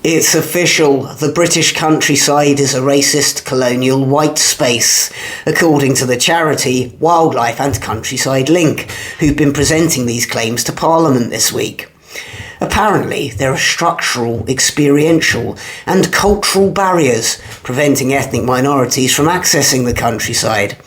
It's official. The British countryside is a racist colonial white space, according to the charity Wildlife and Countryside Link, who've been presenting these claims to Parliament this week. Apparently, there are structural, experiential and cultural barriers preventing ethnic minorities from accessing the countryside.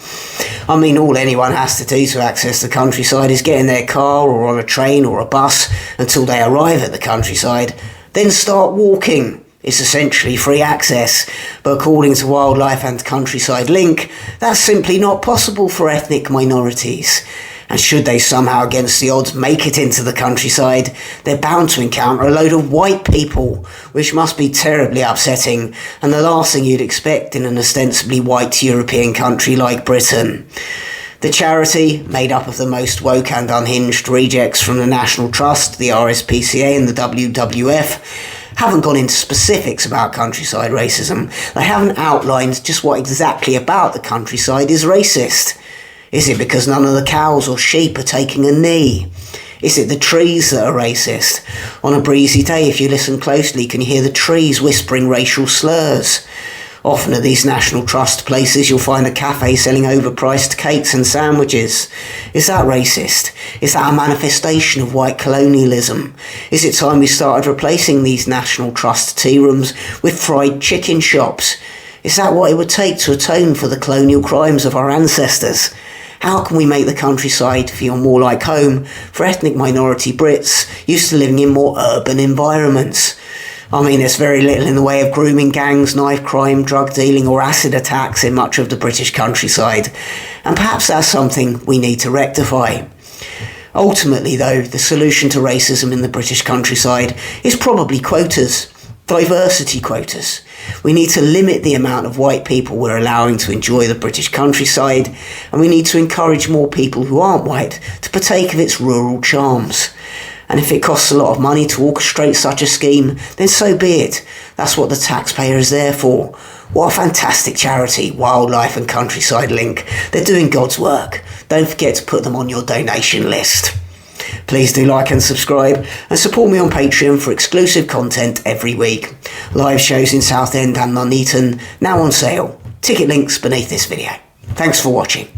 I mean, all anyone has to do to access the countryside is get in their car or on a train or a bus until they arrive at the countryside, then start walking. It's essentially free access, but according to Wildlife and Countryside Link, that's simply not possible for ethnic minorities. And should they somehow against the odds make it into the countryside, they're bound to encounter a load of white people, which must be terribly upsetting and the last thing you'd expect in an ostensibly white European country like Britain. The charity, made up of the most woke and unhinged rejects from the National Trust, the RSPCA and the WWF, haven't gone into specifics about countryside racism. They haven't outlined just what exactly about the countryside is racist. Is it because none of the cows or sheep are taking a knee? Is it the trees that are racist? On a breezy day, if you listen closely, can you hear the trees whispering racial slurs? Often at these National Trust places, you'll find a cafe selling overpriced cakes and sandwiches. Is that racist? Is that a manifestation of white colonialism? Is it time we started replacing these National Trust tea rooms with fried chicken shops? Is that what it would take to atone for the colonial crimes of our ancestors? How can we make the countryside feel more like home for ethnic minority Brits used to living in more urban environments? I mean, there's very little in the way of grooming gangs, knife crime, drug dealing or acid attacks in much of the British countryside, and perhaps that's something we need to rectify. Ultimately, though, the solution to racism in the British countryside is probably quotas. Diversity quotas. We need to limit the amount of white people we're allowing to enjoy the British countryside, and we need to encourage more people who aren't white to partake of its rural charms. And if it costs a lot of money to orchestrate such a scheme, then so be it. That's what the taxpayer is there for. What a fantastic charity, Wildlife and Countryside Link. They're doing God's work. Don't forget to put them on your donation list. Please do like and subscribe and support me on Patreon for exclusive content every week. Live shows in Southend and NUNEATON now on sale. Ticket links beneath this video. Thanks for watching.